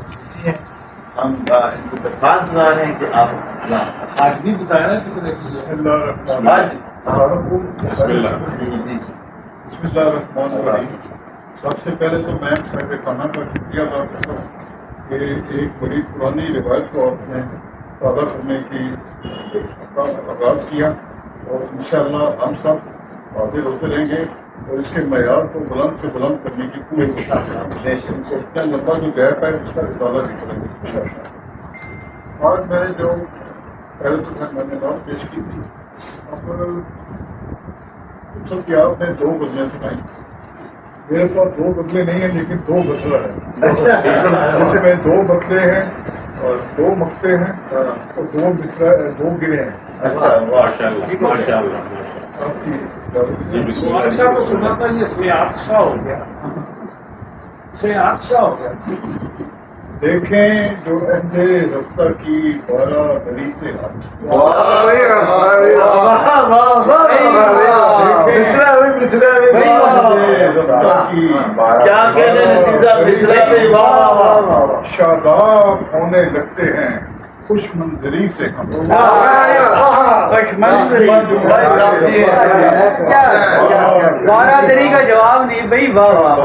خصوصی ہیں. ہم ان کو درخواست گزار ہیں کہ آپ آج بھی بتایا نا کتنے کی ہے. آج بسم اللہ الرحمن الرحیم. سب سے پہلے تو میں صاحب خانہ کا شکریہ ادا کرتا ہوں کہ ایک بڑی پرانی روایت کو آپ نے تازہ کرنے کی آغاز کیا اور انشاءاللہ ہم سب حاضر ہوتے رہیں گے اور اس کے معیار کو بلند سے بلند کرنے کی پوری کوشش کریں گے. اتنا لمبا جو گیپ ہے اس کا اضافہ بھی کریں گے انشاءاللہ. آج میں جو پہلے تو میں نے بات پیش کی تھی اب سب کی آپ نے 2 غزلیں سنائی. میرے پاس 2 غزلیں نہیں ہیں لیکن 2 غزلیں ہیں. اس میں 2 غزلیں ہیں اور 2 مقطع ہیں اور 2 مصرع 2 گرے ہیں. اچھا ماشاء اللہ آپ کی اچھا تو سنا تھا یہ سیاحت شاہ ہو گیا. سیاحت شاہ ہو گیا. دیکھیں جو اہل رفتہ کی 12 دری سے کیا کہنے نصیزہ مصرع میں. شاداب ہونے لگتے ہیں خوش منظری سے ہم. دری کا جواب نہیں بھائی. واہ واہ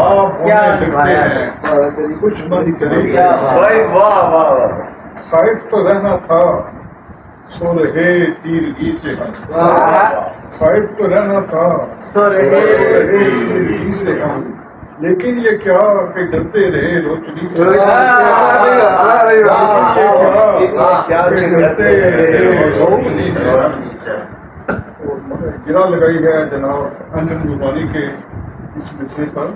خوش منظری. خائف تو رہنا تھا سو رہے تیرگی سے ہم. خائف تو رہنا تھا سو رہے تیرگی سے ہم. لیکن یہ کیا کہ ڈرتے رہے روشنی سے. گرا لگائی ہے جناب انجم زبانی کے اس مصرے پر.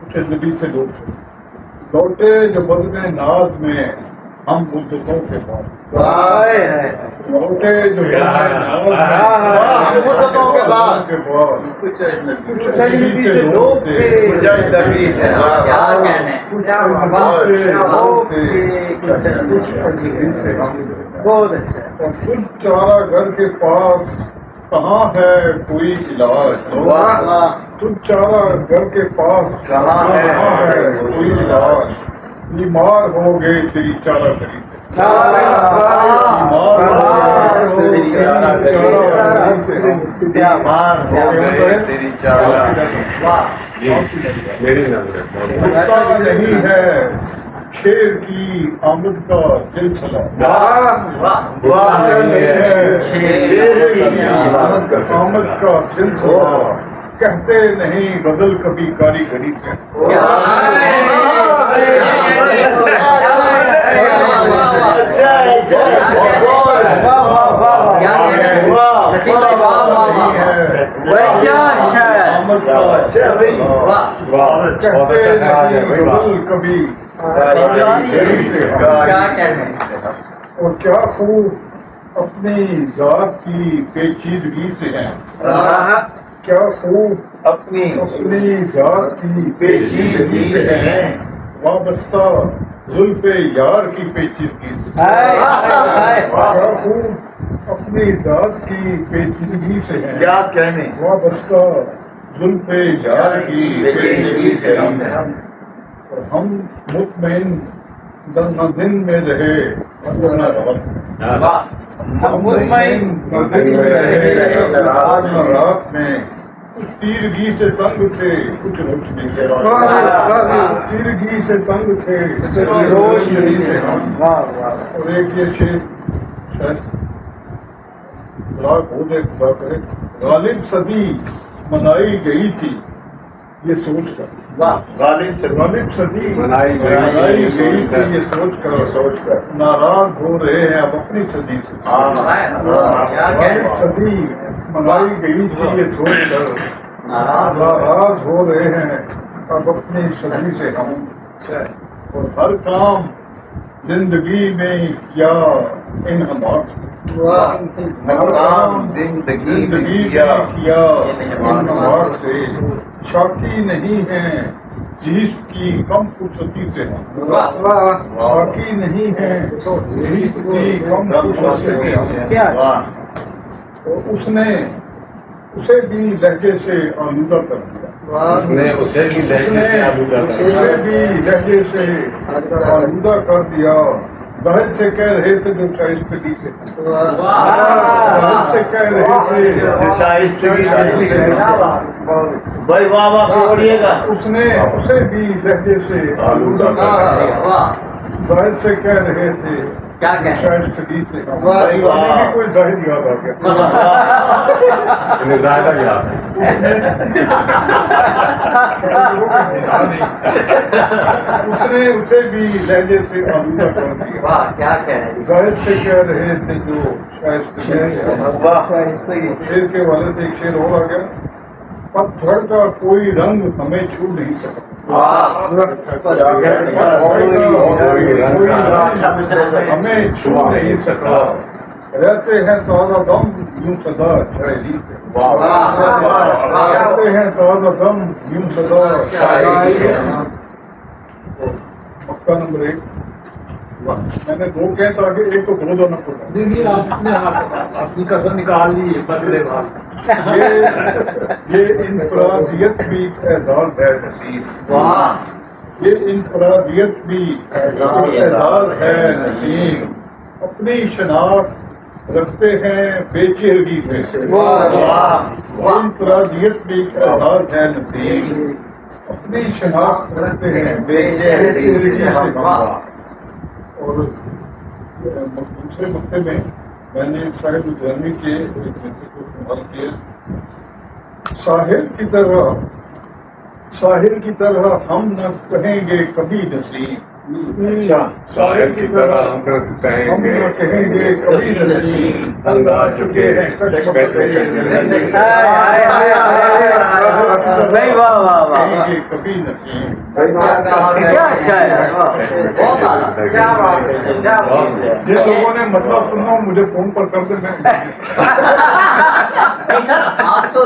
کچھ نبی سے لوگ لوٹے جو بدلے ناز میں ہم مدتوں کے بعد. لوٹے جو مدتوں کے بعد کچھ نبی سے لوگ تھے. بہت اچھا. کچھ چارہ گھر کے پاس کہاں ہے کوئی علاج. تم چارہ گھر کے پاس کہاں ہے کوئی علاج. بیمار ہو گئے تیری چارہ گھری سے. تیری چارہ نہیں ہے شیر کی آمد کا سلسلہ. آمد کا سلسلہ کہتے نہیں بدل کبھی کاریگری سے. کبھی اور کیا خوب اپنی ذات کی پیچیدگی سے ہیں. کیا خوب اپنی ذات کی پیچیدگی سے ہیں. وابستہ زلف یار کی پیچیدگی سے. کیا خوب اپنی ذات کی پیچیدگی سے ہیں. کیا کہنے وابستہ زلف یار کی پیچیدگی سے ہم. اور ہم مطمئن نہ دن میں رہے نہ رات. مطمئن نہ دن میں رہے نہ رات میں. کچھ تیرگی سے تنگ تھے کچھ روشنی سے. تیرگی سے تنگ تھے روشنی سے ہم. اور ایک یہ شعر شاید ہو جائے خدا کرے. غالب صدی منائی گئی تھی یہ سوچ کر. غالب صدی منائی گئی تھی یہ سوچ کر. ناراض ہو رہے ہیں اب اپنی صدی سے. غالب صدی منائی گئی تھی یہ سوچ کر. ناراض ہو رہے ہیں اب اپنی صدی سے ہم. اور ہر کام زندگی میں کیا ان ہمارے زندگی کیا ان ہمارے سے. شاکی نہیں ہیں جیس کی کم فرصتی سے ہم. شاکی نہیں ہیں جیس کی کم فرصتی سے ہم. اور اس نے اسے بھی لہجے سے آلودہ کر دیا. اس نے اسے بھی لہجے سے آلودہ کر اسے دیا۔ بھی لہجے سے آلودہ کر دیا، ظاہر سے کہہ رہے تھے جو شائستگی سے، ظاہر سے کہہ رہے تھے شائستگی سے بہت بھائی واہ واہ پڑھیے گا اس نے اسے بھی لہجے سے آلودہ کر دیا، ظاہر سے کہہ رہے تھے کیا کہیں؟ شائستگی سے، واہ واہ۔ ہمیں کوئی ظاہر یاد آ گیا، انہیں زیادہ یاد ہے۔ اس نے اسے بھی لہجے سے آلودہ کر دیا، واہ کیا کہہ رہے ظاہر سے کہہ رہے تھے جو شائستگی سے۔ شیر کے والد ایک شیر اور آ گیا، پتھر کا کوئی رنگ ہمیں چھو نہیں سکا، ہمیں چھو نہیں سکا، رہتے ہیں تازہ دم یوں صدا شاعری سے، رہتے ہیں تازہ دم یوں صدا شاعری سے۔ مقطع نمبر 1 میں نے 2 کہہ تاکہ ایک تو دو نہ پڑا، دیکھیے آپ اپنے اپنی کسر نکال لی بدلے بھال یہ انفرادیت بھی اعزاز ہے نصیب، یہ انفرادیت بھی اعزاز ہے نصیب، اپنی شناخت رکھتے ہیں بے چہرگی سے، انفرادیت بھی اعزاز ہے نصیب، اپنی شناخت رکھتے ہیں بے چہرگی سے۔ اور دوسرے مقطع میں میں نے صاحب الجرمی کے ایک مقطع کو استعمال کیا، ساحل کی طرح ہم نہ کہیں گے کبھی نصیب، ساحل کی طرح ہم کہیں ہم نہ کہیں گے کبھی نصیب، تنگ آ چکے ہیں بھائی واہ واہ واہ کہیں گے کبھی نصیب۔ کیا اچھا ہے یار، واہ۔ بہت اعلیٰ، کیا بات ہے، کیا بات ہے۔ جن لوگوں نے مطلب سننا مجھے فون پر کر دیں، میں نہیں سر آپ تو